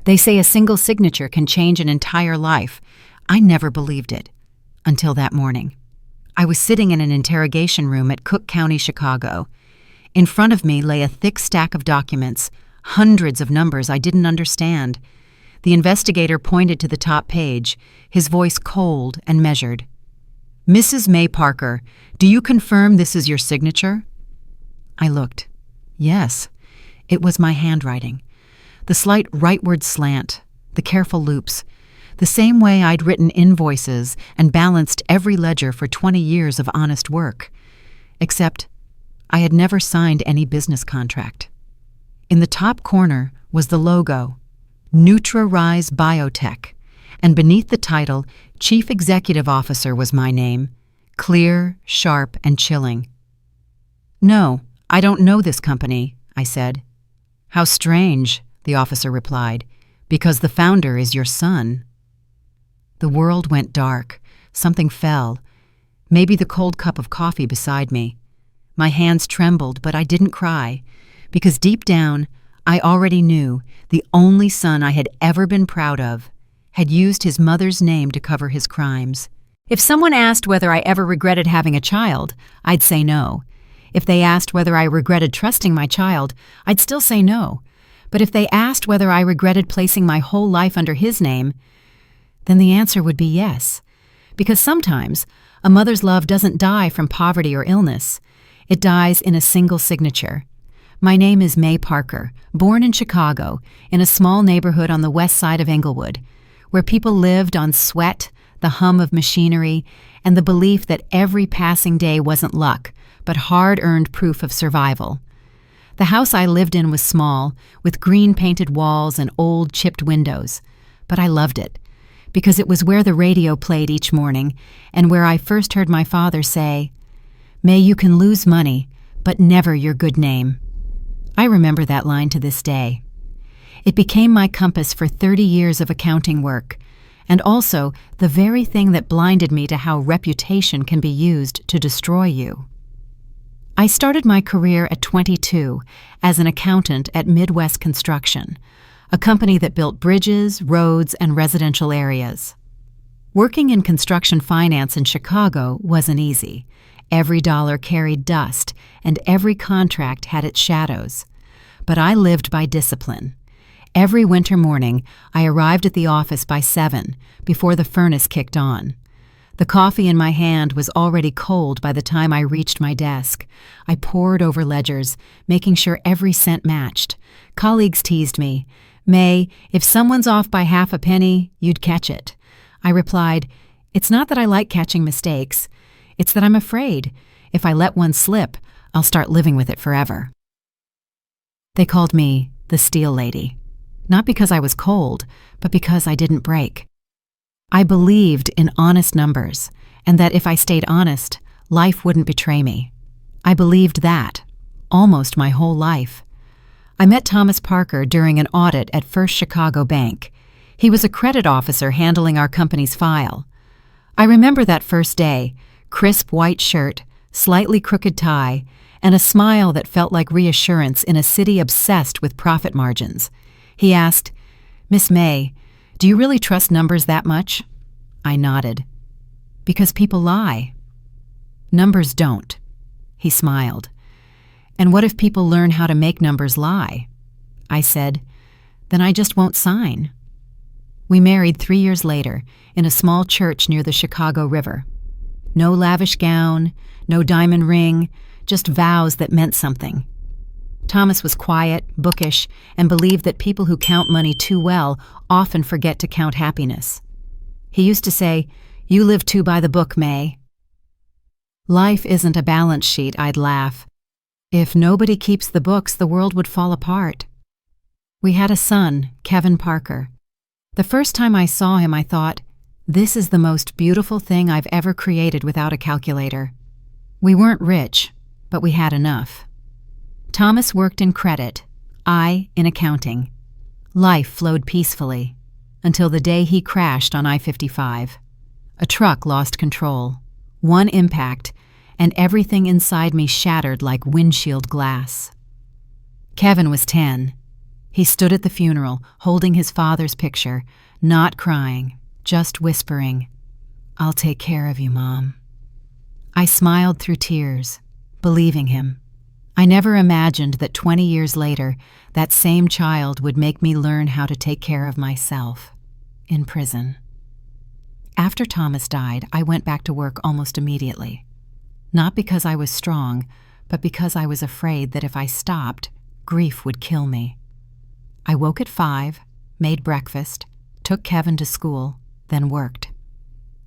They say a single signature can change an entire life. I never believed it. Until that morning. I was sitting in an interrogation room at Cook County, Chicago. In front of me lay a thick stack of documents, hundreds of numbers I didn't understand. The investigator pointed to the top page, his voice cold and measured. "Mrs. May Parker, do you confirm this is your signature?" I looked. Yes, it was my handwriting. The slight rightward slant, the careful loops, the same way I'd written invoices and balanced every ledger for 20 years of honest work. Except I had never signed any business contract. In the top corner was the logo, NutraRise Biotech, and beneath the title, Chief Executive Officer was my name, clear, sharp, and chilling. "No, I don't know this company," I said. "How strange," the officer replied, "because the founder is your son." The world went dark. Something fell. Maybe the cold cup of coffee beside me. My hands trembled, but I didn't cry, because deep down, I already knew the only son I had ever been proud of had used his mother's name to cover his crimes. If someone asked whether I ever regretted having a child, I'd say no. If they asked whether I regretted trusting my child, I'd still say no. But if they asked whether I regretted placing my whole life under his name, then the answer would be yes. Because sometimes a mother's love doesn't die from poverty or illness. It dies in a single signature. My name is May Parker, born in Chicago, in a small neighborhood on the west side of Englewood, where people lived on sweat, the hum of machinery, and the belief that every passing day wasn't luck, but hard-earned proof of survival. The house I lived in was small, with green-painted walls and old, chipped windows, but I loved it, because it was where the radio played each morning and where I first heard my father say, "May you can lose money, but never your good name." I remember that line to this day. It became my compass for 30 years of accounting work, and also the very thing that blinded me to how reputation can be used to destroy you. I started my career at 22 as an accountant at Midwest Construction, a company that built bridges, roads, and residential areas. Working in construction finance in Chicago wasn't easy. Every dollar carried dust, and every contract had its shadows. But I lived by discipline. Every winter morning, I arrived at the office by 7, before the furnace kicked on. The coffee in my hand was already cold by the time I reached my desk. I pored over ledgers, making sure every cent matched. Colleagues teased me, "May, if someone's off by half a penny, you'd catch it." I replied, "It's not that I like catching mistakes. It's that I'm afraid. If I let one slip, I'll start living with it forever." They called me the Steel Lady, not because I was cold, but because I didn't break. I believed in honest numbers, and that if I stayed honest, life wouldn't betray me. I believed that, almost my whole life. I met Thomas Parker during an audit at First Chicago Bank. He was a credit officer handling our company's file. I remember that first day, crisp white shirt, slightly crooked tie, and a smile that felt like reassurance in a city obsessed with profit margins. He asked, "Miss May, do you really trust numbers that much?" I nodded. "Because people lie." "Numbers don't." He smiled. "And what if people learn how to make numbers lie?" I said, "Then I just won't sign." We married 3 years later in a small church near the Chicago River. No lavish gown, no diamond ring, just vows that meant something. Thomas was quiet, bookish, and believed that people who count money too well often forget to count happiness. He used to say, "You live too by the book, May." "Life isn't a balance sheet," I'd laugh. "If nobody keeps the books, the world would fall apart." We had a son, Kevin Parker. The first time I saw him, I thought, this is the most beautiful thing I've ever created without a calculator. We weren't rich, but we had enough. Thomas worked in credit, I in accounting. Life flowed peacefully, until the day he crashed on I-55. A truck lost control. One impact, and everything inside me shattered like windshield glass. Kevin was 10. He stood at the funeral, holding his father's picture, not crying, just whispering, "I'll take care of you, Mom." I smiled through tears, believing him. I never imagined that 20 years later, that same child would make me learn how to take care of myself in prison. After Thomas died, I went back to work almost immediately. Not because I was strong, but because I was afraid that if I stopped, grief would kill me. I woke at 5, made breakfast, took Kevin to school, then worked.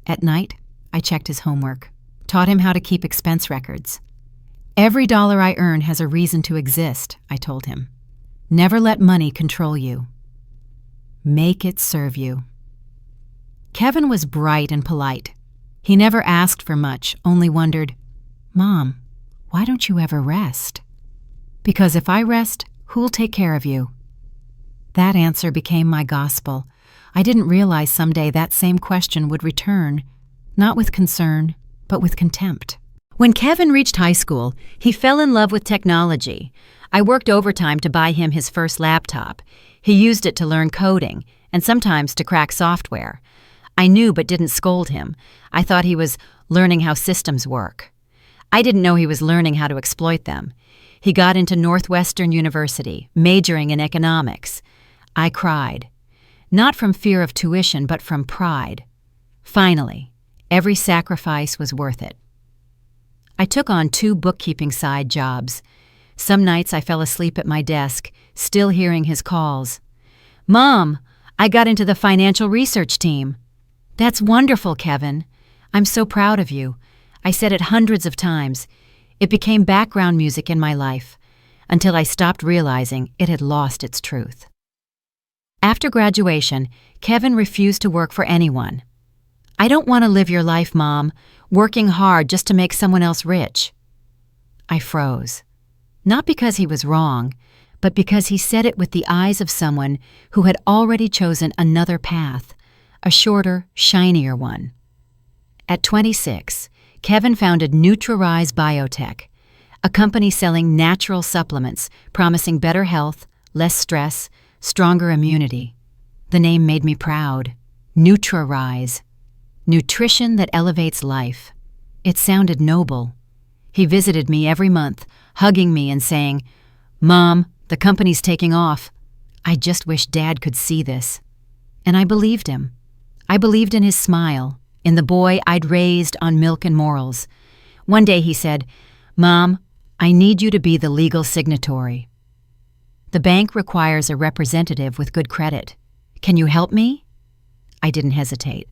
At night, I checked his homework, taught him how to keep expense records. "Every dollar I earn has a reason to exist," I told him. "Never let money control you. Make it serve you." Kevin was bright and polite. He never asked for much, only wondered, "Mom, why don't you ever rest?" "Because if I rest, who'll take care of you?" That answer became my gospel. I didn't realize someday that same question would return, not with concern, but with contempt. When Kevin reached high school, he fell in love with technology. I worked overtime to buy him his first laptop. He used it to learn coding, and sometimes to crack software. I knew but didn't scold him. I thought he was learning how systems work. I didn't know he was learning how to exploit them. He got into Northwestern University, majoring in economics. I cried. Not from fear of tuition, but from pride. Finally, every sacrifice was worth it. I took on 2 bookkeeping side jobs. Some nights I fell asleep at my desk, still hearing his calls. "Mom, I got into the financial research team." "That's wonderful, Kevin. I'm so proud of you." I said it hundreds of times. It became background music in my life, until I stopped realizing it had lost its truth. After graduation, Kevin refused to work for anyone. "I don't want to live your life, Mom, working hard just to make someone else rich." I froze. Not because he was wrong, but because he said it with the eyes of someone who had already chosen another path, a shorter, shinier one. At 26, Kevin founded NutraRise Biotech, a company selling natural supplements promising better health, less stress, stronger immunity. The name made me proud. NutraRise. Nutrition that elevates life. It sounded noble. He visited me every month, hugging me and saying, "Mom, the company's taking off." I just wish Dad could see this. And I believed him. I believed in his smile, in the boy I'd raised on milk and morals. One day he said, "Mom, I need you to be the legal signatory. The bank requires a representative with good credit. Can you help me?" I didn't hesitate.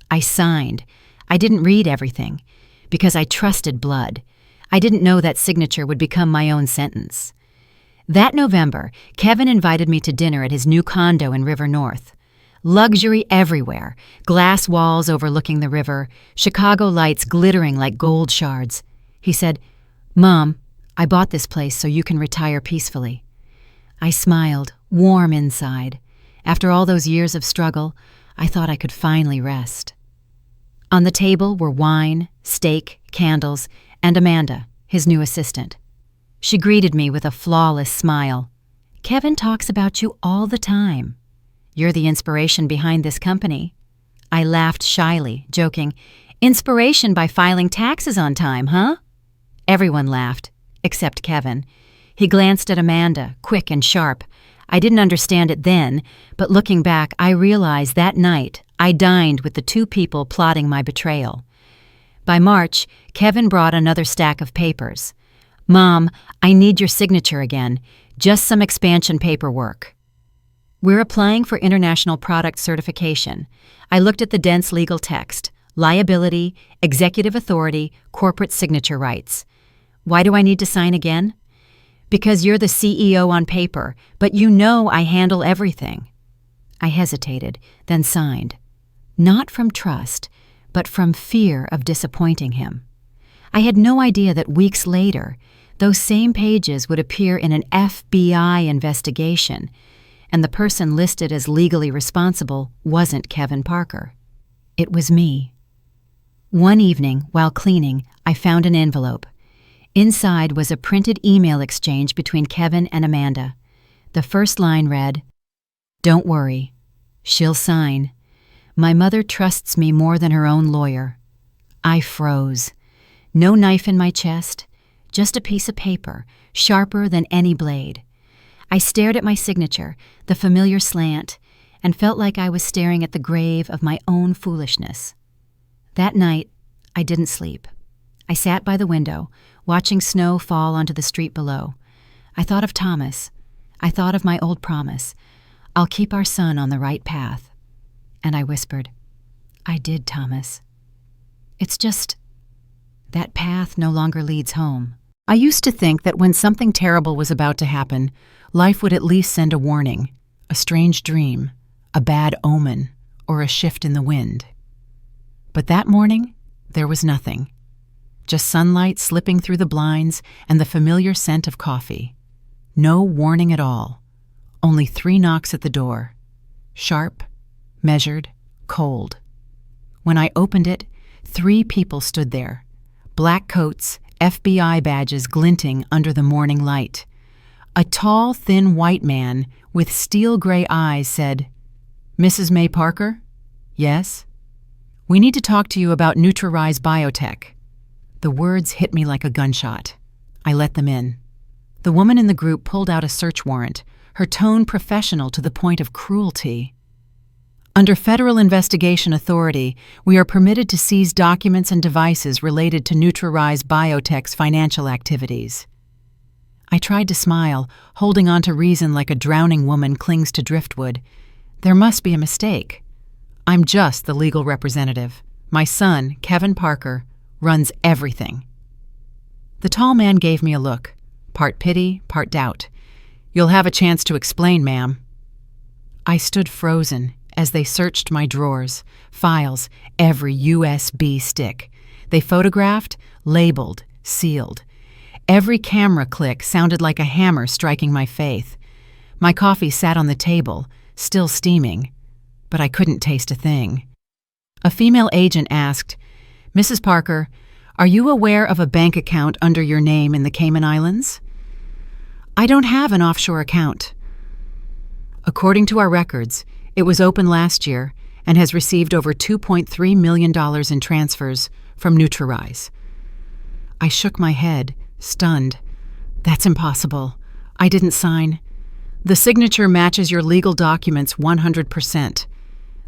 I signed. I didn't read everything, because I trusted blood. I didn't know that signature would become my own sentence. That November, Kevin invited me to dinner at his new condo in River North. Luxury everywhere, glass walls overlooking the river, Chicago lights glittering like gold shards. He said, "Mom, I bought this place so you can retire peacefully." I smiled, warm inside. After all those years of struggle, I thought I could finally rest. On the table were wine, steak, candles, and Amanda, his new assistant. She greeted me with a flawless smile. "Kevin talks about you all the time. You're the inspiration behind this company." I laughed shyly, joking, "Inspiration by filing taxes on time, huh?" Everyone laughed, except Kevin. He glanced at Amanda, quick and sharp. I didn't understand it then, but looking back, I realized that night I dined with the 2 people plotting my betrayal. By March, Kevin brought another stack of papers. "Mom, I need your signature again. Just some expansion paperwork." "We're applying for international product certification." I looked at the dense legal text: liability, executive authority, corporate signature rights. "Why do I need to sign again?" "Because you're the CEO on paper, but you know I handle everything." I hesitated, then signed. Not from trust, but from fear of disappointing him. I had no idea that weeks later, those same pages would appear in an FBI investigation, and the person listed as legally responsible wasn't Kevin Parker. It was me. One evening, while cleaning, I found an envelope. Inside was a printed email exchange between Kevin and Amanda. The first line read, "Don't worry. She'll sign. My mother trusts me more than her own lawyer." I froze. No knife in my chest, just a piece of paper, sharper than any blade. I stared at my signature, the familiar slant, and felt like I was staring at the grave of my own foolishness. That night, I didn't sleep. I sat by the window, watching snow fall onto the street below. I thought of Thomas. I thought of my old promise. I'll keep our son on the right path. And I whispered, I did, Thomas. It's just that path no longer leads home. I used to think that when something terrible was about to happen, life would at least send a warning, a strange dream, a bad omen, or a shift in the wind. But that morning, there was nothing. Just sunlight slipping through the blinds and the familiar scent of coffee. No warning at all. Only 3 knocks at the door. Sharp, measured, cold. When I opened it, 3 people stood there. Black coats, FBI badges glinting under the morning light. A tall, thin white man with steel-gray eyes said, "Mrs. May Parker?" "Yes." "We need to talk to you about NutraRise Biotech." The words hit me like a gunshot. I let them in. The woman in the group pulled out a search warrant, her tone professional to the point of cruelty. Under federal investigation authority, we are permitted to seize documents and devices related to NutraRise Biotech's financial activities. I tried to smile, holding on to reason like a drowning woman clings to driftwood. There must be a mistake. I'm just the legal representative. My son, Kevin Parker, runs everything. The tall man gave me a look, part pity, part doubt. "You'll have a chance to explain, ma'am." I stood frozen as they searched my drawers, files, every USB stick. They photographed, labeled, sealed. Every camera click sounded like a hammer striking my faith. My coffee sat on the table, still steaming, but I couldn't taste a thing. A female agent asked, "Mrs. Parker, are you aware of a bank account under your name in the Cayman Islands?" "I don't have an offshore account." "According to our records, it was open last year and has received over $2.3 million in transfers from NutraRise." I shook my head, stunned. "That's impossible. I didn't sign." "The signature matches your legal documents 100%.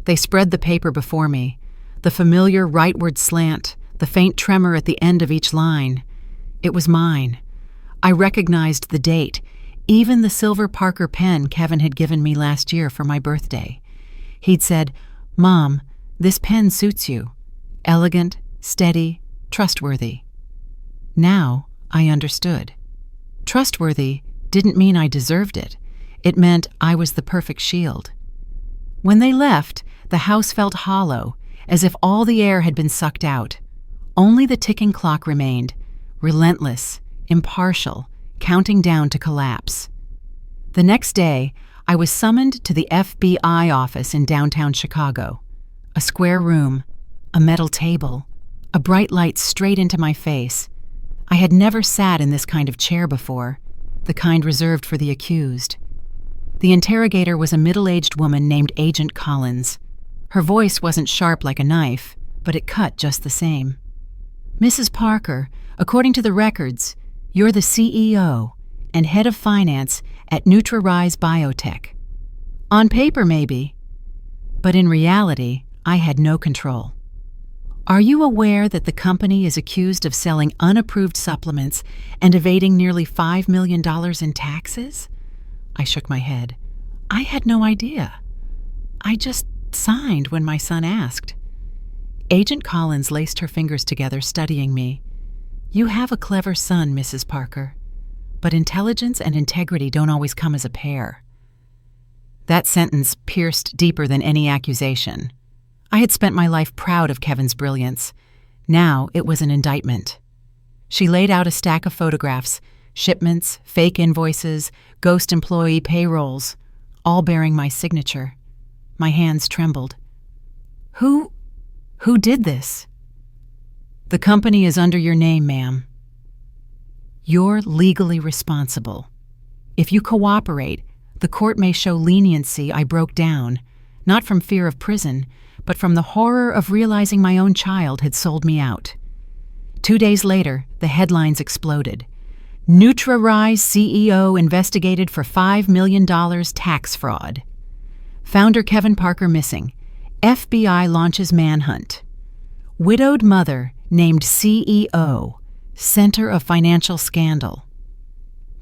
They spread the paper before me. The familiar rightward slant, the faint tremor at the end of each line. It was mine. I recognized the date, even the silver Parker pen Kevin had given me last year for my birthday. He'd said, "Mom, this pen suits you. Elegant, steady, trustworthy." Now I understood. Trustworthy didn't mean I deserved it. It meant I was the perfect shield. When they left, the house felt hollow, as if all the air had been sucked out. Only the ticking clock remained, relentless, impartial, counting down to collapse. The next day, I was summoned to the FBI office in downtown Chicago. A square room, a metal table, a bright light straight into my face. I had never sat in this kind of chair before, the kind reserved for the accused. The interrogator was a middle-aged woman named Agent Collins. Her voice wasn't sharp like a knife, but it cut just the same. "Mrs. Parker, according to the records, you're the CEO and head of finance at NutraRise Biotech. On paper, maybe, but in reality, I had no control. Are you aware that the company is accused of selling unapproved supplements and evading nearly $5 million in taxes?" I shook my head. I had no idea. I just signed when my son asked. Agent Collins laced her fingers together, studying me. "You have a clever son, Mrs. Parker, but intelligence and integrity don't always come as a pair." That sentence pierced deeper than any accusation. I had spent my life proud of Kevin's brilliance. Now it was an indictment. She laid out a stack of photographs, shipments, fake invoices, ghost employee payrolls, all bearing my signature. My hands trembled. Who did this?" "The company is under your name, ma'am. You're legally responsible. If you cooperate, The court may show leniency, I broke down, not from fear of prison, but from the horror of realizing my own child had sold me out. 2 days later, the headlines exploded. NutraRise CEO investigated for $5 million tax fraud. Founder Kevin Parker missing. FBI launches manhunt. Widowed mother named CEO, center of financial scandal.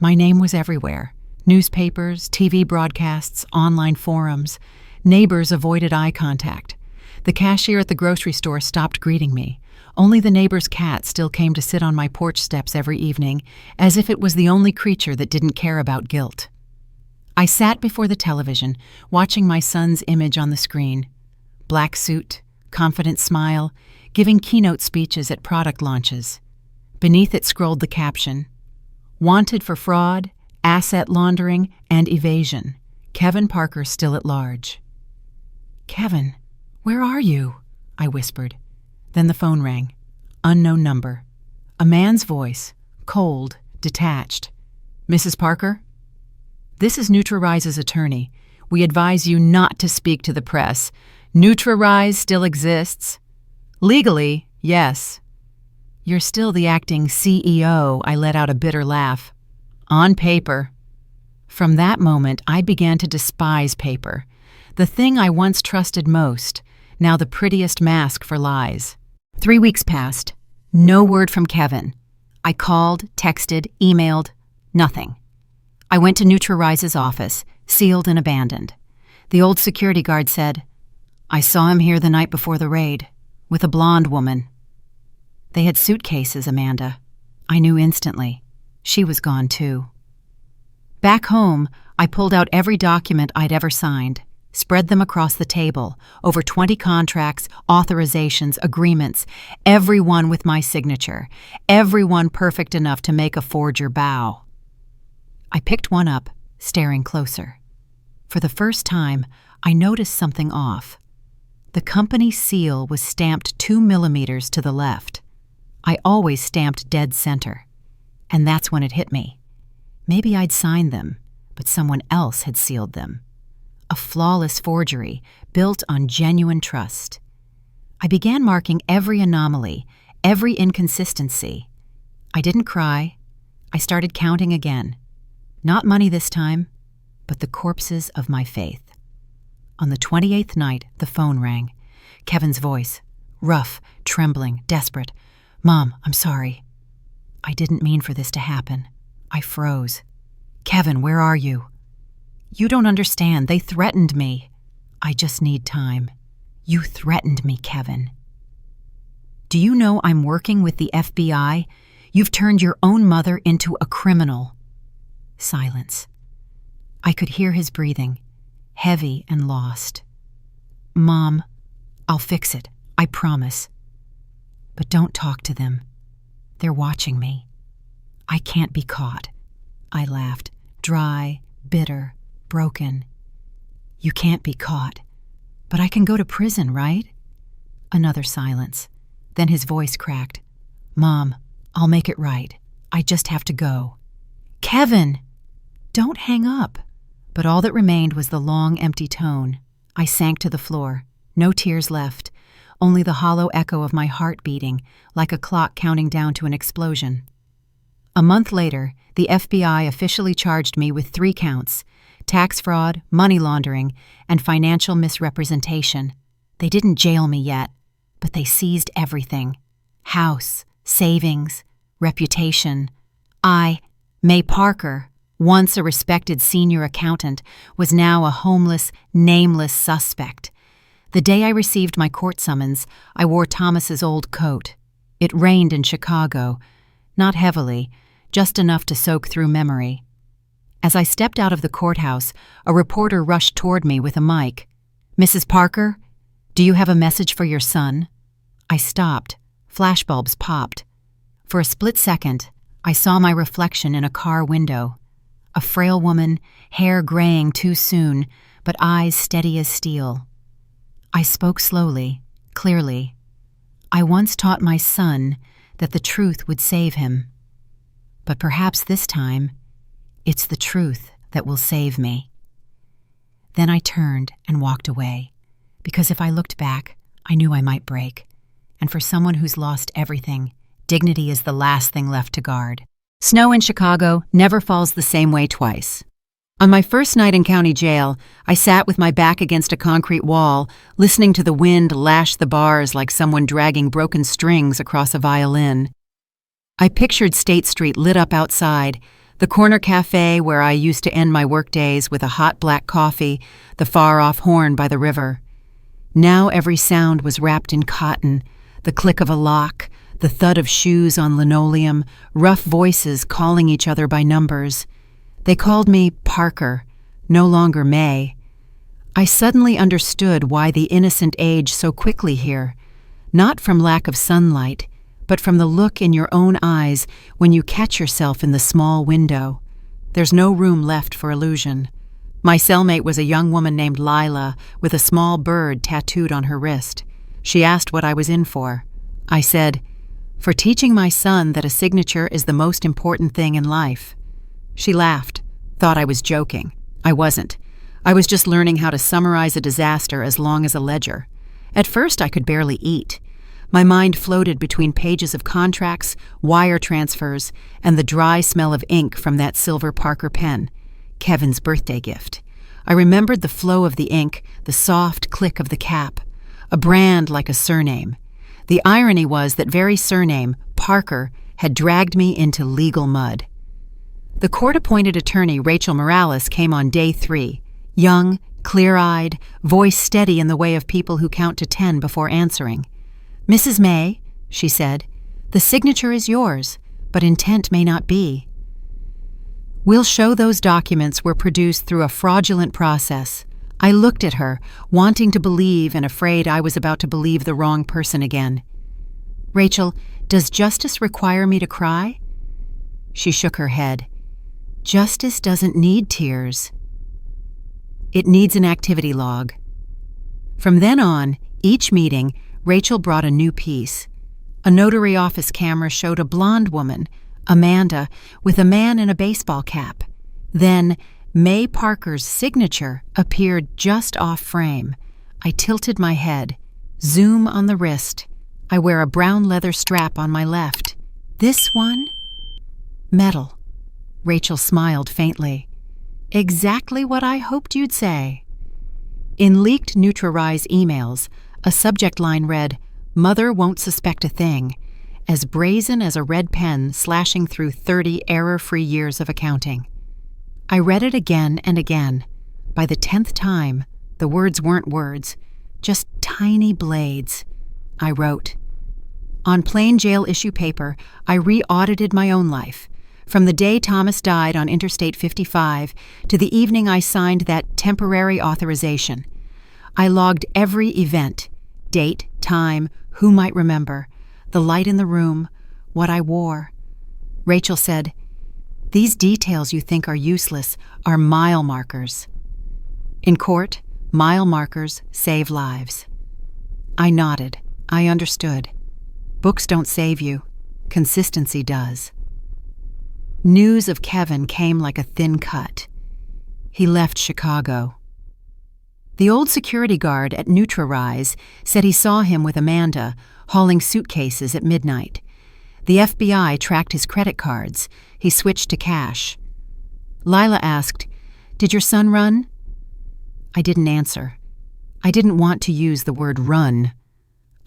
My name was everywhere. Newspapers, TV broadcasts, online forums. Neighbors avoided eye contact. The cashier at the grocery store stopped greeting me. Only the neighbor's cat still came to sit on my porch steps every evening, as if it was the only creature that didn't care about guilt. I sat before the television, watching my son's image on the screen. Black suit, confident smile, giving keynote speeches at product launches. Beneath it scrolled the caption, "Wanted for fraud, asset laundering, and evasion. Kevin Parker still at large." "Kevin, where are you?" I whispered. Then the phone rang. Unknown number. A man's voice, cold, detached. "Mrs. Parker?" "This is NutraRise's attorney. We advise you not to speak to the press. NutraRise still exists." "Legally, yes." "You're still the acting CEO," I let out a bitter laugh. "On paper." From that moment, I began to despise paper. The thing I once trusted most, now the prettiest mask for lies. 3 weeks passed. No word from Kevin. I called, texted, emailed, nothing. I went to NutraRise's office, sealed and abandoned. The old security guard said, "I saw him here the night before the raid, with a blonde woman." They had suitcases, Amanda. I knew instantly. She was gone too. Back home, I pulled out every document I'd ever signed, spread them across the table, over 20 contracts, authorizations, agreements, every one with my signature, every one perfect enough to make a forger bow. I picked one up, staring closer. For the first time, I noticed something off. The company seal was stamped 2 millimeters to the left. I always stamped dead center. And that's when it hit me. Maybe I'd signed them, but someone else had sealed them. A flawless forgery built on genuine trust. I began marking every anomaly, every inconsistency. I didn't cry. I started counting again. Not money this time, but the corpses of my faith. On the 28th night, the phone rang. Kevin's voice, rough, trembling, desperate. "Mom, I'm sorry. I didn't mean for this to happen." I froze. "Kevin, where are you?" "You don't understand. They threatened me." "I just need time." "You threatened me, Kevin." "Do you know I'm working with the FBI? You've turned your own mother into a criminal." Silence. I could hear his breathing, heavy and lost. "Mom, I'll fix it. I promise. But don't talk to them. They're watching me. I can't be caught." I laughed, dry, bitter, broken. "You can't be caught. But I can go to prison, right?" Another silence. Then his voice cracked. "Mom, I'll make it right. I just have to go." "Kevin!" "Don't hang up." But all that remained was the long, empty tone. I sank to the floor. No tears left, only the hollow echo of my heart beating, like a clock counting down to an explosion. A month later, the FBI officially charged me with 3 counts: tax fraud, money laundering, and financial misrepresentation. They didn't jail me yet, but they seized everything. House, savings, reputation. I, May Parker, once a respected senior accountant, was now a homeless, nameless suspect. The day I received my court summons, I wore Thomas's old coat. It rained in Chicago, not heavily, just enough to soak through memory. As I stepped out of the courthouse, a reporter rushed toward me with a mic. "Mrs. Parker, do you have a message for your son?" I stopped. Flashbulbs popped. For a split second, I saw my reflection in a car window. A frail woman, hair graying too soon, but eyes steady as steel. I spoke slowly, clearly. I once taught my son that the truth would save him. But perhaps this time, it's the truth that will save me. Then I turned and walked away, because if I looked back, I knew I might break. And for someone who's lost everything, dignity is the last thing left to guard. Snow in Chicago never falls the same way twice. On my first night in county jail, I sat with my back against a concrete wall, listening to the wind lash the bars like someone dragging broken strings across a violin. I pictured State Street lit up outside, the corner cafe where I used to end my workdays with a hot black coffee, the far-off horn by the river. Now every sound was wrapped in cotton, the click of a lock, the thud of shoes on linoleum, rough voices calling each other by numbers. They called me Parker, no longer May. I suddenly understood why the innocent age so quickly here, not from lack of sunlight, but from the look in your own eyes when you catch yourself in the small window. There's no room left for illusion. My cellmate was a young woman named Lila with a small bird tattooed on her wrist. She asked what I was in for. I said, "For teaching my son that a signature is the most important thing in life." She laughed, thought I was joking. I wasn't. I was just learning how to summarize a disaster as long as a ledger. At first, I could barely eat. My mind floated between pages of contracts, wire transfers, and the dry smell of ink from that silver Parker pen, Kevin's birthday gift. I remembered the flow of the ink, the soft click of the cap, a brand like a surname. The irony was that very surname, Parker, had dragged me into legal mud. The court-appointed attorney Rachel Morales came on day 3, young, clear-eyed, voice steady in the way of people who count to 10 before answering. "Mrs. May," she said, "the signature is yours, but intent may not be. We'll show those documents were produced through a fraudulent process." I looked at her, wanting to believe and afraid I was about to believe the wrong person again. "Rachel, does justice require me to cry?" She shook her head. "Justice doesn't need tears. It needs an activity log." From then on, each meeting, Rachel brought a new piece. A notary office camera showed a blonde woman, Amanda, with a man in a baseball cap. Then, May Parker's signature appeared just off frame. I tilted my head. Zoom on the wrist. I wear a brown leather strap on my left. "This one?" "Metal." Rachel smiled faintly. "Exactly what I hoped you'd say." In leaked NutraRise emails, a subject line read, "Mother won't suspect a thing," as brazen as a red pen slashing through 30 error-free years of accounting. I read it again and again. By the 10th time, the words weren't words, just tiny blades. I wrote. On plain jail issue paper, I re-audited my own life, from the day Thomas died on Interstate 55 to the evening I signed that temporary authorization. I logged every event, date, time, who might remember, the light in the room, what I wore. Rachel said, "These details you think are useless are mile markers." In court, mile markers save lives. I nodded. I understood. Books don't save you. Consistency does. News of Kevin came like a thin cut. He left Chicago. The old security guard at NutraRise said he saw him with Amanda, hauling suitcases at midnight. The FBI tracked his credit cards. He switched to cash. Lila asked, "Did your son run?" I didn't answer. I didn't want to use the word run.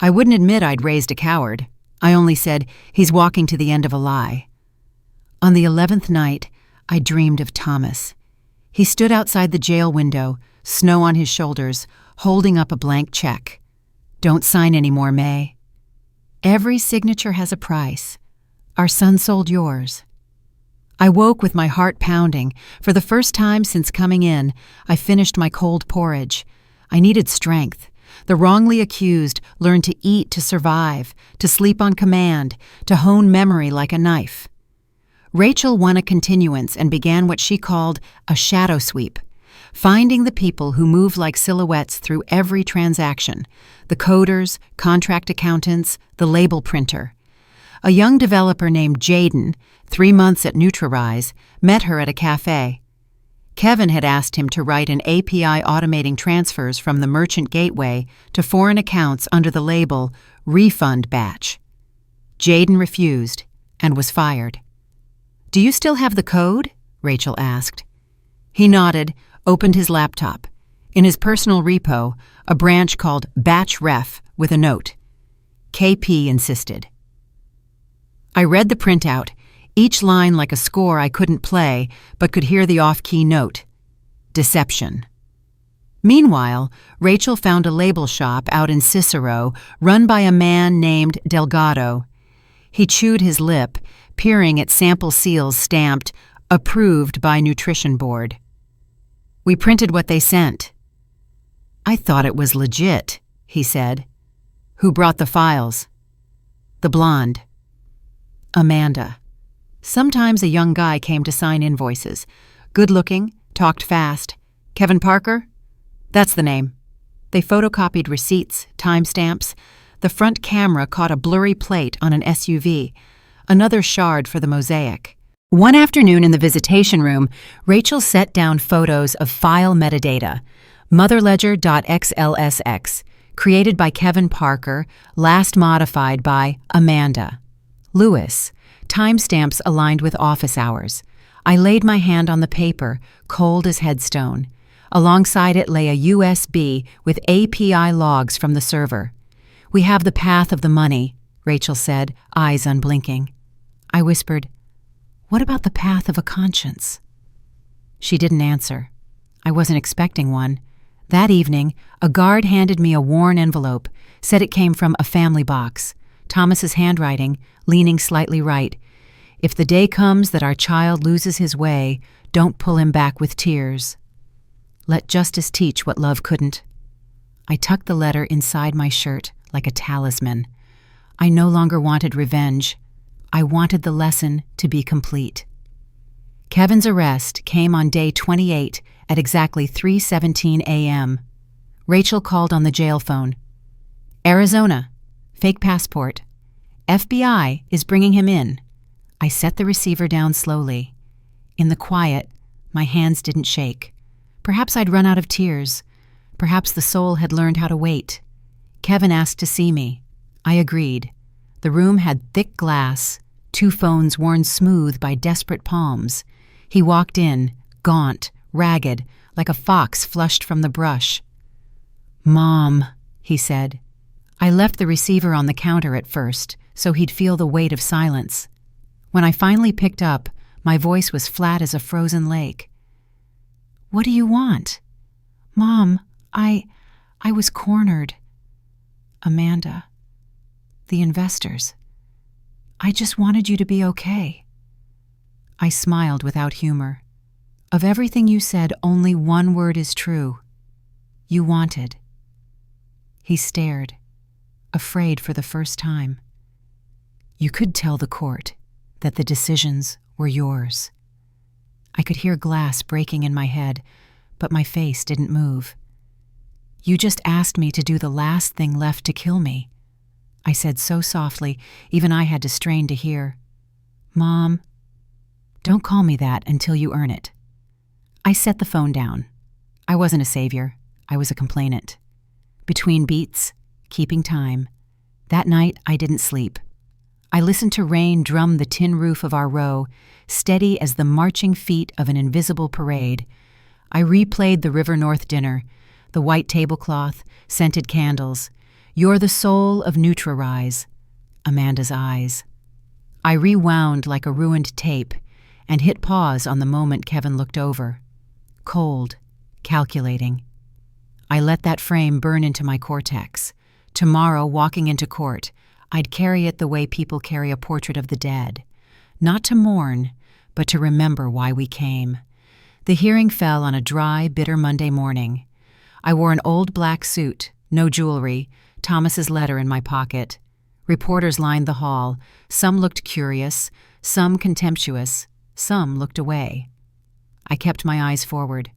I wouldn't admit I'd raised a coward. I only said, "He's walking to the end of a lie." On the 11th night, I dreamed of Thomas. He stood outside the jail window, snow on his shoulders, holding up a blank check. "Don't sign anymore, May. Every signature has a price. Our son sold yours." I woke with my heart pounding. For the first time since coming in, I finished my cold porridge. I needed strength. The wrongly accused learned to eat to survive, to sleep on command, to hone memory like a knife. Rachel won a continuance and began what she called a shadow sweep, finding the people who move like silhouettes through every transaction, the coders, contract accountants, the label printer. A young developer named Jaden, 3 months at NutraRise, met her at a cafe. Kevin had asked him to write an API automating transfers from the merchant gateway to foreign accounts under the label Refund Batch. Jaden refused and was fired. "Do you still have the code?" Rachel asked. He nodded, opened his laptop. In his personal repo, a branch called Batch Ref with a note. KP insisted. I read the printout, each line like a score I couldn't play but could hear the off-key note. Deception. Meanwhile, Rachel found a label shop out in Cicero run by a man named Delgado. He chewed his lip, peering at sample seals stamped, "Approved by Nutrition Board." "We printed what they sent." "I thought it was legit," he said. "Who brought the files?" "The blonde." Amanda. Sometimes a young guy came to sign invoices. Good-looking, talked fast. Kevin Parker? That's the name. They photocopied receipts, timestamps. The front camera caught a blurry plate on an SUV, another shard for the mosaic. One afternoon in the visitation room, Rachel set down photos of file metadata, motherledger.xlsx, created by Kevin Parker, last modified by Amanda. Lewis, timestamps aligned with office hours. I laid my hand on the paper, cold as headstone. Alongside it lay a USB with API logs from the server. "We have the path of the money," Rachel said, eyes unblinking. I whispered, "What about the path of a conscience?" She didn't answer. I wasn't expecting one. That evening, a guard handed me a worn envelope, said it came from a family box. Thomas's handwriting, leaning slightly right. "If the day comes that our child loses his way, don't pull him back with tears. Let justice teach what love couldn't." I tucked the letter inside my shirt like a talisman. I no longer wanted revenge. I wanted the lesson to be complete. Kevin's arrest came on day 28 at exactly 3:17 a.m. Rachel called on the jail phone. "Arizona. Fake passport. FBI is bringing him in." I set the receiver down slowly. In the quiet, my hands didn't shake. Perhaps I'd run out of tears. Perhaps the soul had learned how to wait. Kevin asked to see me. I agreed. The room had thick glass, 2 phones worn smooth by desperate palms. He walked in, gaunt, ragged, like a fox flushed from the brush. "Mom," he said. I left the receiver on the counter at first, so he'd feel the weight of silence. When I finally picked up, my voice was flat as a frozen lake. "What do you want?" "Mom, I was cornered." "Amanda, the investors. I just wanted you to be okay." I smiled without humor. "Of everything you said, only one word is true. You wanted." He stared, afraid for the first time. "You could tell the court that the decisions were yours." I could hear glass breaking in my head, but my face didn't move. "You just asked me to do the last thing left to kill me," I said so softly, even I had to strain to hear. "Mom, don't call me that until you earn it." I set the phone down. I wasn't a savior. I was a complainant. Between beats, keeping time. That night, I didn't sleep. I listened to rain drum the tin roof of our row, steady as the marching feet of an invisible parade. I replayed the River North dinner, the white tablecloth, scented candles. "You're the soul of Nutra-Rise." Amanda's eyes. I rewound like a ruined tape and hit pause on the moment Kevin looked over. Cold, calculating. I let that frame burn into my cortex. Tomorrow, walking into court, I'd carry it the way people carry a portrait of the dead. Not to mourn, but to remember why we came. The hearing fell on a dry, bitter Monday morning. I wore an old black suit, no jewelry, Thomas's letter in my pocket. Reporters lined the hall. Some looked curious, some contemptuous, some looked away. I kept my eyes forward.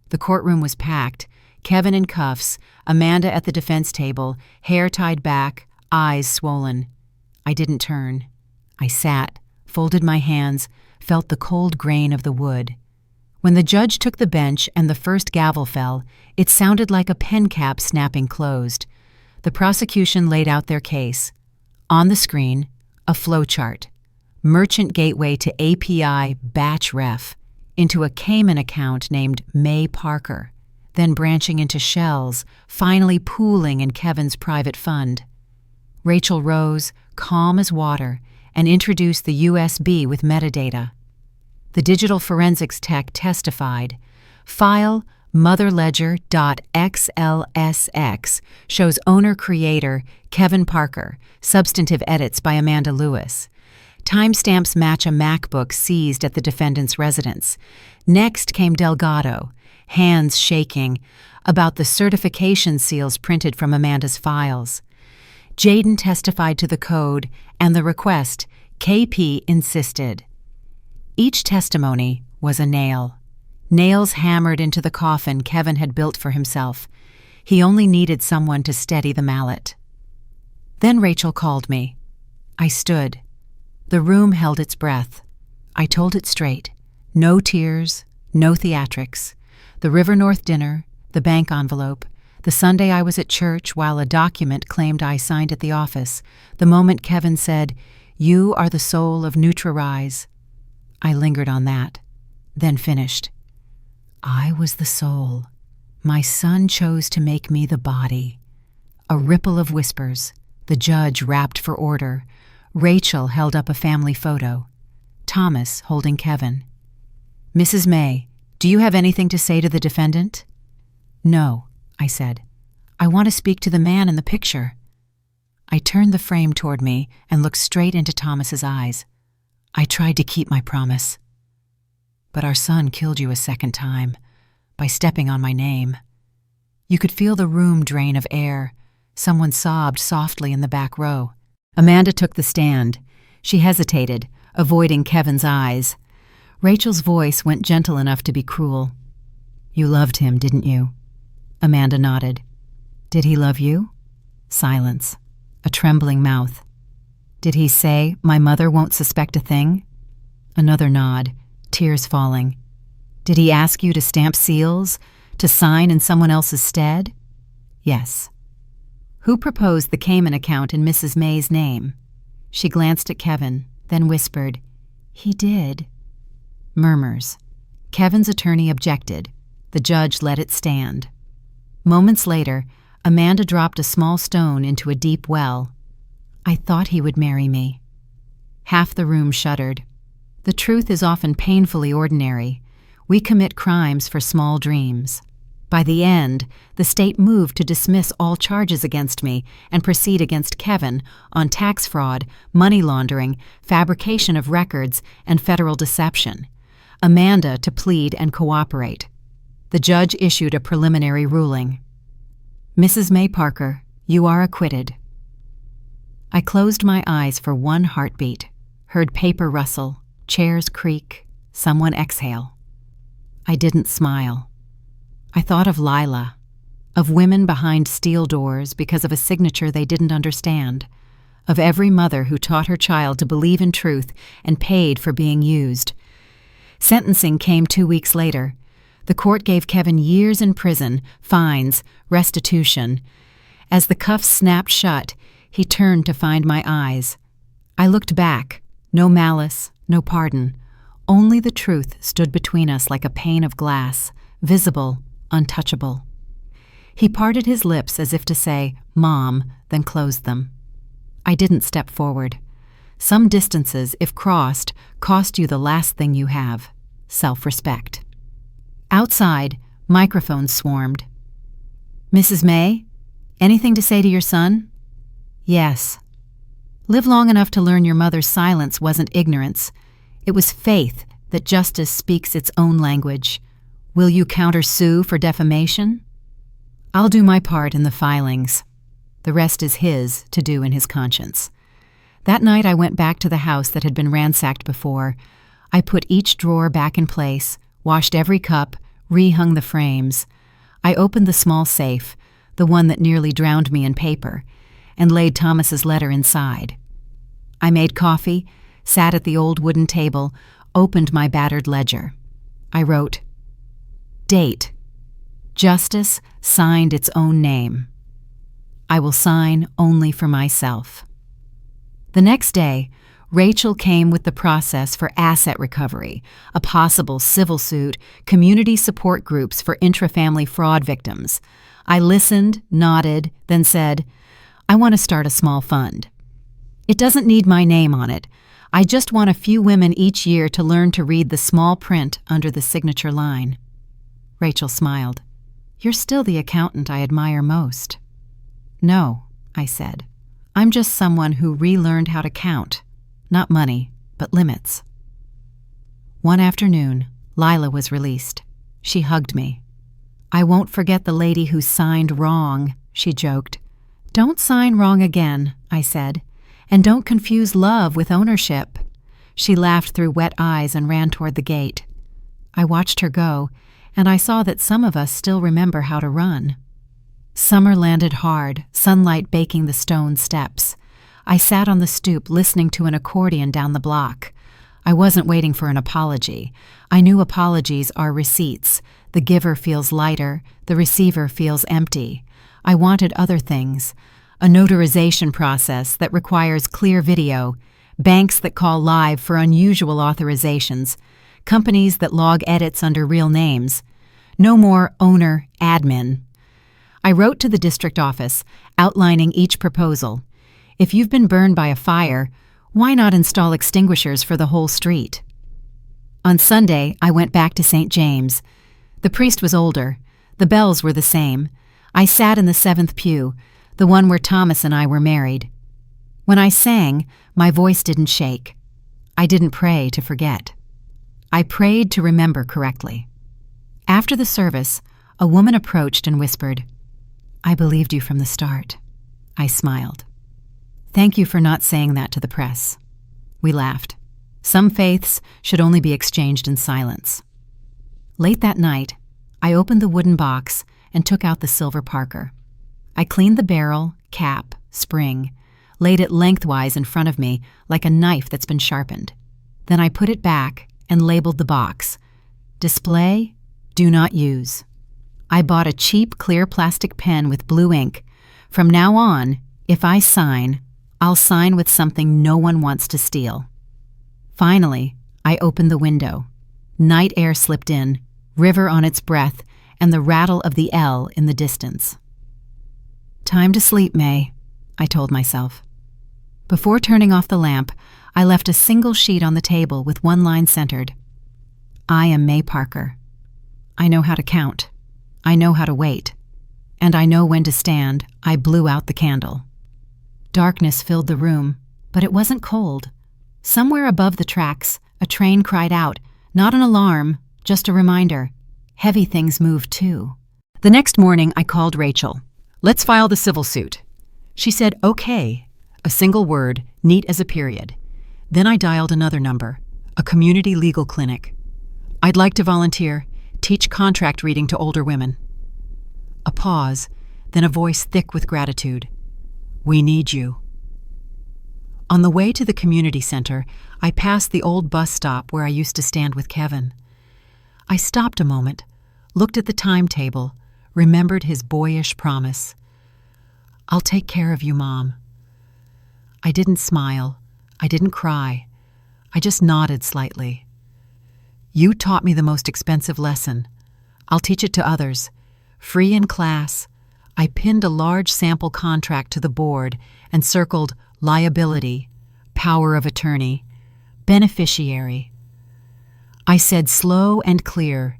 The courtroom was packed, Kevin in cuffs, Amanda at the defense table, hair tied back, eyes swollen. I didn't turn. I sat, folded my hands, felt the cold grain of the wood. When the judge took the bench and the first gavel fell, it sounded like a pen cap snapping closed. The prosecution laid out their case. On the screen, a flowchart. Merchant gateway to API batch ref, into a Cayman account named May Parker, then branching into shells, finally pooling in Kevin's private fund. Rachel rose, calm as water, and introduced the USB with metadata. The digital forensics tech testified. File motherledger.xlsx shows owner-creator Kevin Parker, substantive edits by Amanda Lewis. Timestamps match a MacBook seized at the defendant's residence. Next came Delgado, hands shaking, about the certification seals printed from Amanda's files. Jaden testified to the code and the request. KP insisted. Each testimony was a nail. Nails hammered into the coffin Kevin had built for himself. He only needed someone to steady the mallet. Then Rachel called me. I stood. The room held its breath. I told it straight. No tears, no theatrics. The River North dinner, the bank envelope, the Sunday I was at church while a document claimed I signed at the office, the moment Kevin said, "You are the soul of NutraRise." I lingered on that, then finished. I was the soul. My son chose to make me the body. A ripple of whispers. The judge rapped for order. Rachel held up a family photo. Thomas holding Kevin. "Mrs. May, do you have anything to say to the defendant?" "No," I said. "I want to speak to the man in the picture." I turned the frame toward me and looked straight into Thomas's eyes. I tried to keep my promise. "But our son killed you a second time, by stepping on my name." You could feel the room drain of air. Someone sobbed softly in the back row. Amanda took the stand. She hesitated, avoiding Kevin's eyes. Rachel's voice went gentle enough to be cruel. "You loved him, didn't you?" Amanda nodded. "Did he love you?" Silence. A trembling mouth. "Did he say, 'My mother won't suspect a thing'?" Another nod, tears falling. "Did he ask you to stamp seals, to sign in someone else's stead?" "Yes." "Who proposed the Cayman account in Mrs. May's name?" She glanced at Kevin, then whispered, "He did." Murmurs. Kevin's attorney objected. The judge let it stand. Moments later, Amanda dropped a small stone into a deep well. "I thought he would marry me." Half the room shuddered. The truth is often painfully ordinary. We commit crimes for small dreams. By the end, the state moved to dismiss all charges against me and proceed against Kevin on tax fraud, money laundering, fabrication of records, and federal deception. Amanda to plead and cooperate. The judge issued a preliminary ruling. "Mrs. May Parker, you are acquitted." I closed my eyes for one heartbeat, heard paper rustle, chairs creak, someone exhale. I didn't smile. I thought of Lila, of women behind steel doors because of a signature they didn't understand, of every mother who taught her child to believe in truth and paid for being used. Sentencing came 2 weeks later. The court gave Kevin years in prison, fines, restitution. As the cuffs snapped shut, he turned to find my eyes. I looked back. No malice, no pardon. Only the truth stood between us like a pane of glass, visible, untouchable. He parted his lips as if to say, "Mom," then closed them. I didn't step forward. Some distances, if crossed, cost you the last thing you have, self-respect. Outside, microphones swarmed. "Mrs. May, anything to say to your son?" "Yes." "Live long enough to learn your mother's silence wasn't ignorance. It was faith that justice speaks its own language. Will you countersue for defamation?" "I'll do my part in the filings. The rest is his to do in his conscience." That night I went back to the house that had been ransacked before. I put each drawer back in place, washed every cup, rehung the frames. I opened the small safe, the one that nearly drowned me in paper, and laid Thomas's letter inside. I made coffee, sat at the old wooden table, opened my battered ledger. I wrote, Date. Justice signed its own name. I will sign only for myself. The next day, Rachel came with the process for asset recovery, a possible civil suit, community support groups for intrafamily fraud victims. I listened, nodded, then said, I want to start a small fund. It doesn't need my name on it. I just want a few women each year to learn to read the small print under the signature line. Rachel smiled. You're still the accountant I admire most. No, I said. I'm just someone who relearned how to count. Not money, but limits. One afternoon, Lila was released. She hugged me. I won't forget the lady who signed wrong, she joked. Don't sign wrong again, I said, and don't confuse love with ownership. She laughed through wet eyes and ran toward the gate. I watched her go, and I saw that some of us still remember how to run. Summer landed hard, sunlight baking the stone steps. I sat on the stoop listening to an accordion down the block. I wasn't waiting for an apology. I knew apologies are receipts. The giver feels lighter, the receiver feels empty. I wanted other things. A notarization process that requires clear video, banks that call live for unusual authorizations, companies that log edits under real names. No more owner, admin. I wrote to the district office, outlining each proposal. If you've been burned by a fire, why not install extinguishers for the whole street? On Sunday, I went back to St. James. The priest was older. The bells were the same. I sat in the 7th pew, the one where Thomas and I were married. When I sang, my voice didn't shake. I didn't pray to forget. I prayed to remember correctly. After the service, a woman approached and whispered, I believed you from the start. I smiled. Thank you for not saying that to the press. We laughed. Some faiths should only be exchanged in silence. Late that night, I opened the wooden box and took out the silver Parker. I cleaned the barrel, cap, spring, laid it lengthwise in front of me like a knife that's been sharpened. Then I put it back and labeled the box. Display, do not use. I bought a cheap clear plastic pen with blue ink. From now on, if I sign, I'll sign with something no one wants to steal. Finally, I opened the window. Night air slipped in, river on its breath, and the rattle of the L in the distance. Time to sleep, May, I told myself. Before turning off the lamp, I left a single sheet on the table with one line centered. I am May Parker. I know how to count. I know how to wait. And I know when to stand. I blew out the candle. Darkness filled the room, but it wasn't cold. Somewhere above the tracks, a train cried out, not an alarm, just a reminder. Heavy things move too. The next morning, I called Rachel. Let's file the civil suit. She said, okay, a single word, neat as a period. Then I dialed another number, a community legal clinic. I'd like to volunteer, teach contract reading to older women. A pause, then a voice thick with gratitude. We need you. On the way to the community center, I passed the old bus stop where I used to stand with Kevin. I stopped a moment, looked at the timetable, remembered his boyish promise. I'll take care of you, Mom. I didn't smile. I didn't cry. I just nodded slightly. You taught me the most expensive lesson. I'll teach it to others. Free in class, I pinned a large sample contract to the board and circled liability, power of attorney, beneficiary. I said slow and clear,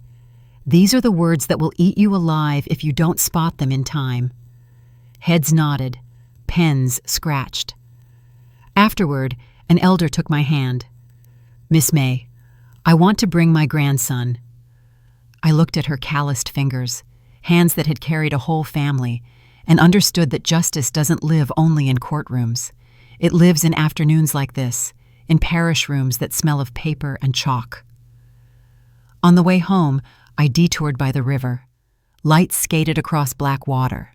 these are the words that will eat you alive if you don't spot them in time. Heads nodded, pens scratched. Afterward, an elder took my hand. Miss May, I want to bring my grandson. I looked at her calloused fingers, hands that had carried a whole family, and understood that justice doesn't live only in courtrooms. It lives in afternoons like this, in parish rooms that smell of paper and chalk. On the way home, I detoured by the river. Lights skated across black water.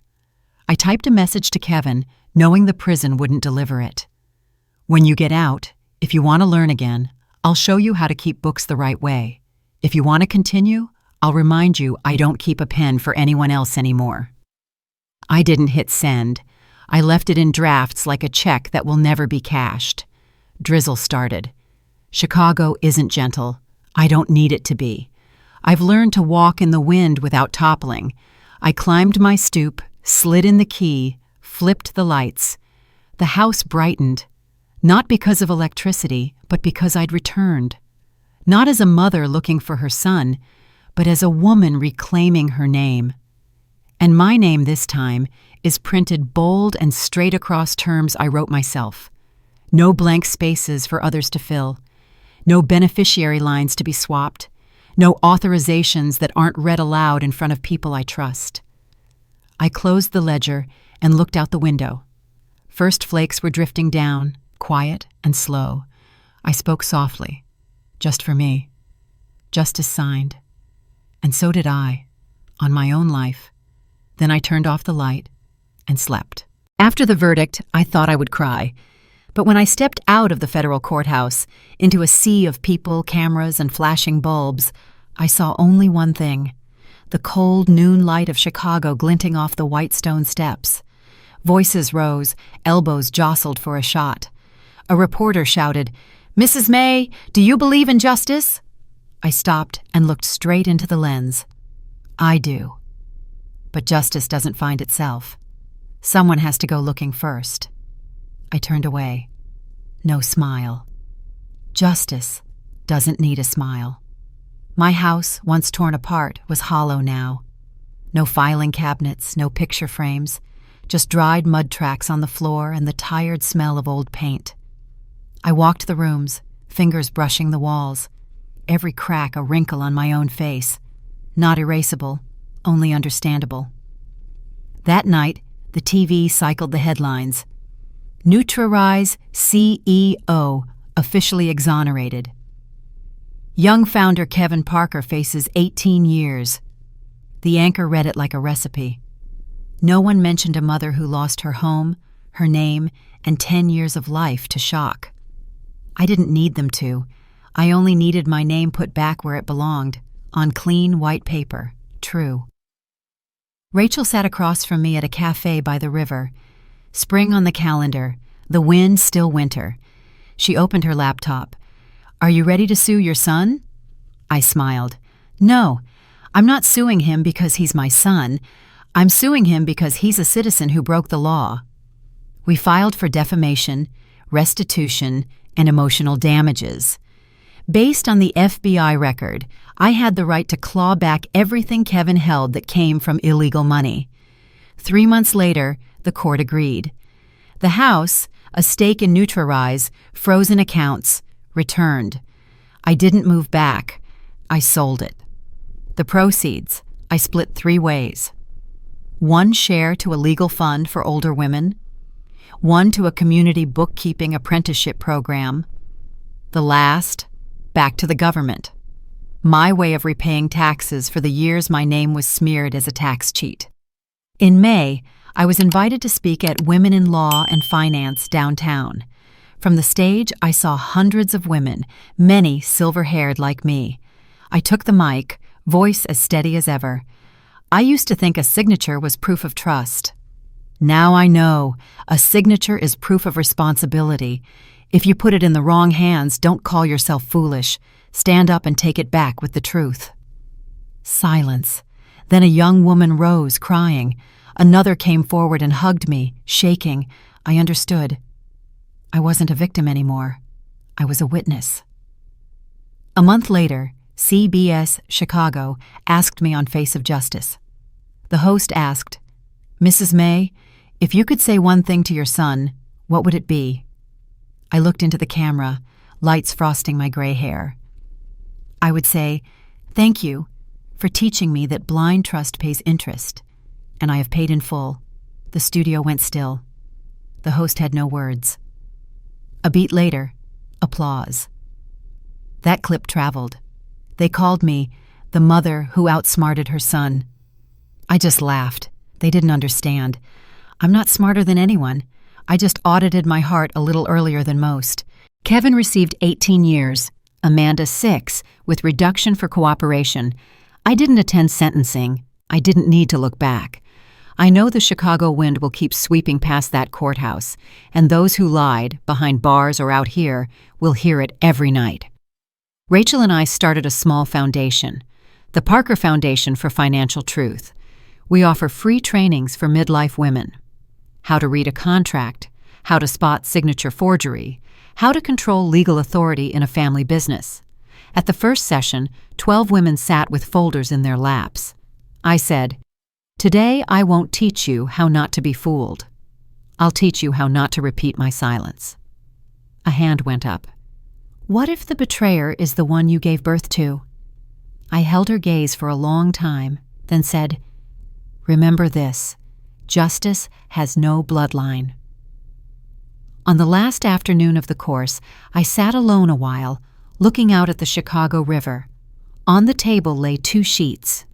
I typed a message to Kevin, knowing the prison wouldn't deliver it. When you get out, if you want to learn again, I'll show you how to keep books the right way. If you want to continue, I'll remind you I don't keep a pen for anyone else anymore." I didn't hit send. I left it in drafts like a check that will never be cashed. Drizzle started. Chicago isn't gentle. I don't need it to be. I've learned to walk in the wind without toppling. I climbed my stoop, slid in the key, flipped the lights. The house brightened, not because of electricity, but because I'd returned. Not as a mother looking for her son, but as a woman reclaiming her name. And my name this time is printed bold and straight across terms I wrote myself. No blank spaces for others to fill. No beneficiary lines to be swapped. No authorizations that aren't read aloud in front of people I trust. I closed the ledger and looked out the window. First flakes were drifting down, quiet and slow. I spoke softly. Just for me. Justice signed. And so did I, on my own life. Then I turned off the light and slept. After the verdict, I thought I would cry. But when I stepped out of the federal courthouse into a sea of people, cameras, and flashing bulbs, I saw only one thing: the cold noon light of Chicago glinting off the white stone steps. Voices rose, elbows jostled for a shot. A reporter shouted, "Mrs. May, do you believe in justice?" I stopped and looked straight into the lens. I do. But justice doesn't find itself. Someone has to go looking first. I turned away. No smile. Justice doesn't need a smile. My house, once torn apart, was hollow now. No filing cabinets, no picture frames, just dried mud tracks on the floor and the tired smell of old paint. I walked the rooms, fingers brushing the walls, every crack a wrinkle on my own face, not erasable, only understandable. That night, the TV cycled the headlines. Nutrarize CEO officially exonerated. Young founder Kevin Parker faces 18 years. The anchor read it like a recipe. No one mentioned a mother who lost her home, her name, and 10 years of life to shock. I didn't need them to. I only needed my name put back where it belonged, on clean white paper, true. Rachel sat across from me at a cafe by the river. Spring on the calendar, the wind still winter. She opened her laptop. "Are you ready to sue your son?" I smiled. "No, I'm not suing him because he's my son. I'm suing him because he's a citizen who broke the law." We filed for defamation, restitution, and emotional damages. Based on the FBI record, I had the right to claw back everything Kevin held that came from illegal money. 3 months later, the court agreed. The house, a stake in Nutrarize, frozen accounts, returned. I didn't move back. I sold it. The proceeds, I split 3 ways. 1 share to a legal fund for older women, 1 to a community bookkeeping apprenticeship program, the last, back to the government. My way of repaying taxes for the years my name was smeared as a tax cheat. In May, I was invited to speak at Women in Law and Finance downtown. From the stage, I saw hundreds of women, many silver-haired like me. I took the mic, voice as steady as ever. I used to think a signature was proof of trust. Now I know a signature is proof of responsibility. If you put it in the wrong hands, don't call yourself foolish. Stand up and take it back with the truth. Silence. Then a young woman rose, crying. Another came forward and hugged me, shaking. I understood. I wasn't a victim anymore. I was a witness. A month later, CBS Chicago asked me on Face of Justice. The host asked, "Mrs. May, if you could say one thing to your son, what would it be?" I looked into the camera, lights frosting my gray hair. I would say, "Thank you for teaching me that blind trust pays interest, and I have paid in full." The studio went still. The host had no words. A beat later, applause. That clip traveled. They called me the mother who outsmarted her son. I just laughed. They didn't understand. I'm not smarter than anyone. I just audited my heart a little earlier than most. Kevin received 18 years, Amanda 6, with reduction for cooperation. I didn't attend sentencing. I didn't need to look back. I know the Chicago wind will keep sweeping past that courthouse, and those who lied, behind bars or out here, will hear it every night. Rachel and I started a small foundation, the Parker Foundation for Financial Truth. We offer free trainings for midlife women. How to read a contract, how to spot signature forgery, how to control legal authority in a family business. At the first session, 12 women sat with folders in their laps. I said, "Today I won't teach you how not to be fooled. I'll teach you how not to repeat my silence." A hand went up. "What if the betrayer is the one you gave birth to?" I held her gaze for a long time, then said, "Remember this, justice has no bloodline." On the last afternoon of the course, I sat alone a while, looking out at the Chicago River. On the table lay 2 sheets.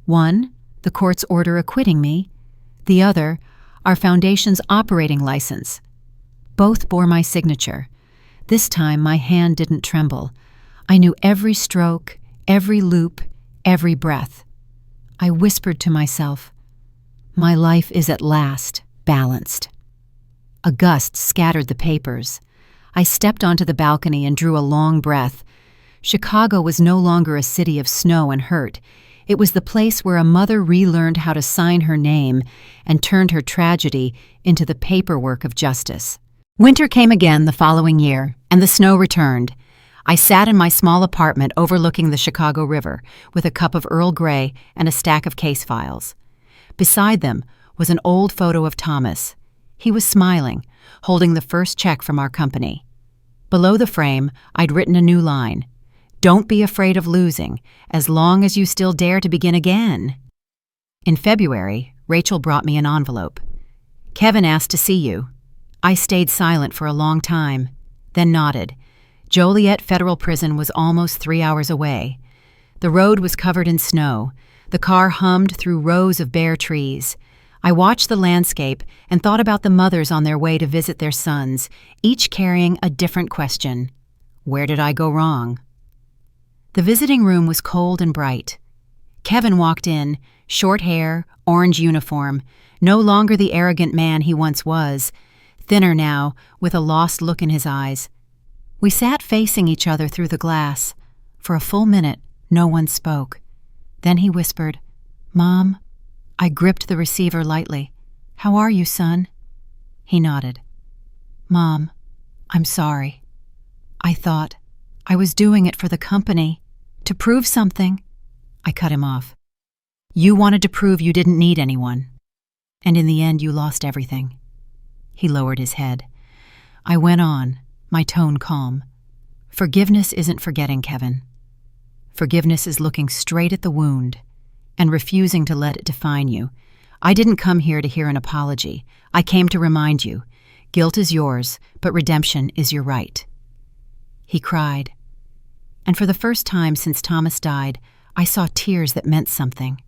One, the court's order acquitting me. The other, our foundation's operating license. Both bore my signature. This time my hand didn't tremble. I knew every stroke, every loop, every breath. I whispered to myself, "My life is at last balanced." A gust scattered the papers. I stepped onto the balcony and drew a long breath. Chicago was no longer a city of snow and hurt. It was the place where a mother relearned how to sign her name and turned her tragedy into the paperwork of justice. Winter came again the following year, and the snow returned. I sat in my small apartment overlooking the Chicago River with a cup of Earl Grey and a stack of case files. Beside them was an old photo of Thomas. He was smiling, holding the first check from our company. Below the frame, I'd written a new line. "Don't be afraid of losing, as long as you still dare to begin again." In February, Rachel brought me an envelope. "Kevin asked to see you." I stayed silent for a long time, then nodded. Joliet Federal Prison was almost 3 hours away. The road was covered in snow. The car hummed through rows of bare trees. I watched the landscape and thought about the mothers on their way to visit their sons, each carrying a different question. Where did I go wrong? The visiting room was cold and bright. Kevin walked in, short hair, orange uniform, no longer the arrogant man he once was, thinner now, with a lost look in his eyes. We sat facing each other through the glass. For a full minute, no one spoke. Then he whispered, "Mom." I gripped the receiver lightly. "How are you, son?" He nodded. "Mom, I'm sorry. I thought I was doing it for the company, to prove something." I cut him off. "You wanted to prove you didn't need anyone. And in the end, you lost everything." He lowered his head. I went on, my tone calm. "Forgiveness isn't forgetting, Kevin. Forgiveness is looking straight at the wound and refusing to let it define you. I didn't come here to hear an apology. I came to remind you, guilt is yours, but redemption is your right." He cried. And for the first time since Thomas died, I saw tears that meant something.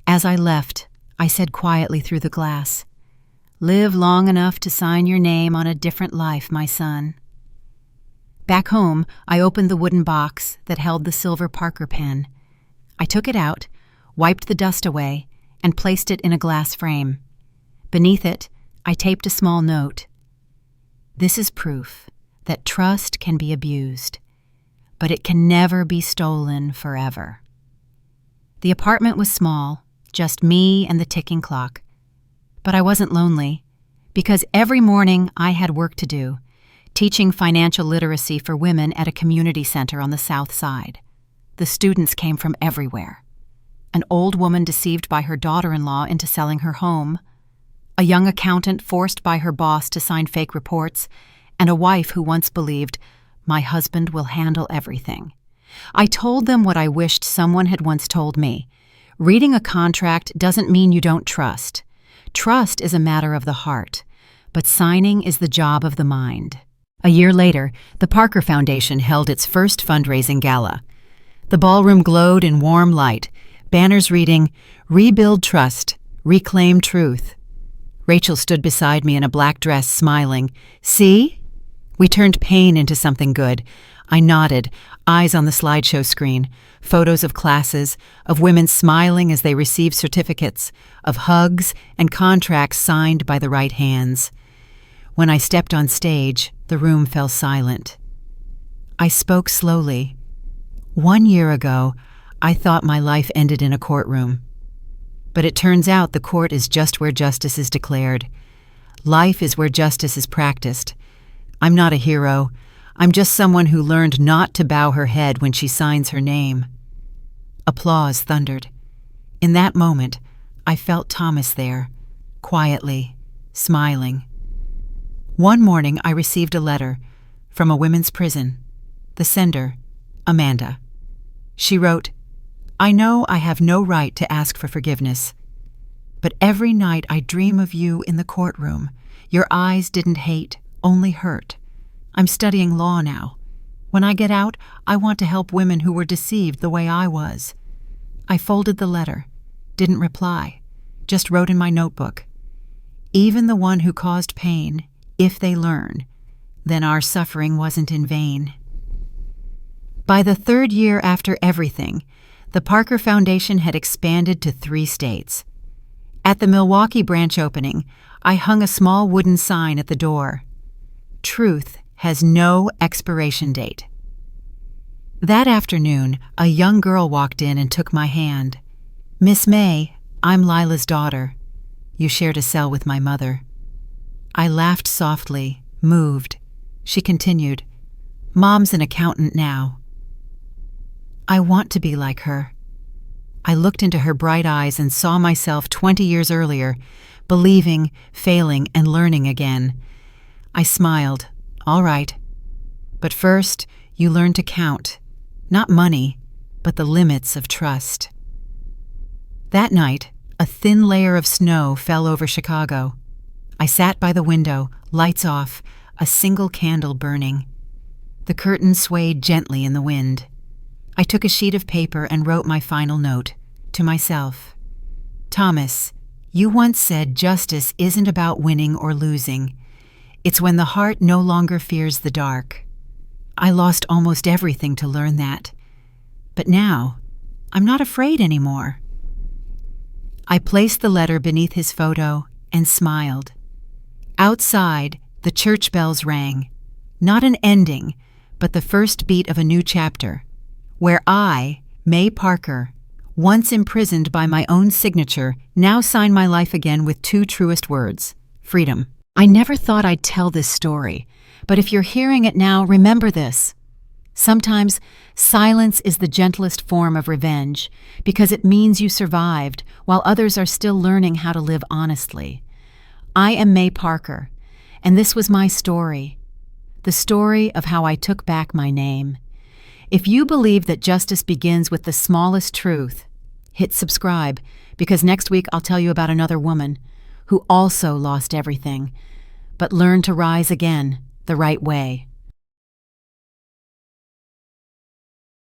As I left, I said quietly through the glass, "Live long enough to sign your name on a different life, my son." Back home, I opened the wooden box that held the silver Parker pen. I took it out, wiped the dust away, and placed it in a glass frame. Beneath it, I taped a small note. "This is proof that trust can be abused, but it can never be stolen forever." The apartment was small, just me and the ticking clock. But I wasn't lonely, because every morning I had work to do, teaching financial literacy for women at a community center on the South Side. The students came from everywhere. An old woman deceived by her daughter-in-law into selling her home, a young accountant forced by her boss to sign fake reports, and a wife who once believed, "My husband will handle everything." I told them what I wished someone had once told me. Reading a contract doesn't mean you don't trust. Trust is a matter of the heart, but signing is the job of the mind. A year later, the Parker Foundation held its first fundraising gala. The ballroom glowed in warm light, banners reading, "Rebuild Trust, Reclaim Truth." Rachel stood beside me in a black dress, smiling. "See? We turned pain into something good. I nodded, eyes on the slideshow screen, photos of classes, of women smiling as they received certificates, of hugs and contracts signed by the right hands. When I stepped on stage, the room fell silent. I spoke slowly. 1 year ago, I thought my life ended in a courtroom. But it turns out the court is just where justice is declared. Life is where justice is practiced. I'm not a hero. I'm just someone who learned not to bow her head when she signs her name. Applause thundered. In that moment, I felt Thomas there, quietly, smiling. One morning, I received a letter from a women's prison. The sender, Amanda. She wrote, "I know I have no right to ask for forgiveness, but every night I dream of you in the courtroom. Your eyes didn't hate, only hurt. I'm studying law now. When I get out, I want to help women who were deceived the way I was." I folded the letter, didn't reply, just wrote in my notebook, "Even the one who caused pain, if they learn, then our suffering wasn't in vain." By the 3rd year after everything, the Parker Foundation had expanded to 3 states. At the Milwaukee branch opening, I hung a small wooden sign at the door. Truth has no expiration date. That afternoon, a young girl walked in and took my hand. "Miss May, I'm Lila's daughter. You shared a cell with my mother." I laughed softly, moved. She continued, "Mom's an accountant now." I want to be like her. I looked into her bright eyes and saw myself 20 years earlier, believing, failing, and learning again. I smiled. "All right. But first, you learn to count. Not money, but the limits of trust." That night, a thin layer of snow fell over Chicago. I sat by the window, lights off, a single candle burning. The curtains swayed gently in the wind. I took a sheet of paper and wrote my final note, to myself. "Thomas, you once said justice isn't about winning or losing. It's when the heart no longer fears the dark. I lost almost everything to learn that. But now, I'm not afraid anymore." I placed the letter beneath his photo and smiled. Outside, the church bells rang. Not an ending, but the first beat of a new chapter, where I, May Parker, once imprisoned by my own signature, now sign my life again with 2 truest words: freedom. I never thought I'd tell this story, but if you're hearing it now, remember this. Sometimes silence is the gentlest form of revenge because it means you survived while others are still learning how to live honestly. I am May Parker, and this was my story, the story of how I took back my name. If you believe that justice begins with the smallest truth, hit subscribe, because next week I'll tell you about another woman who also lost everything, but learned to rise again the right way.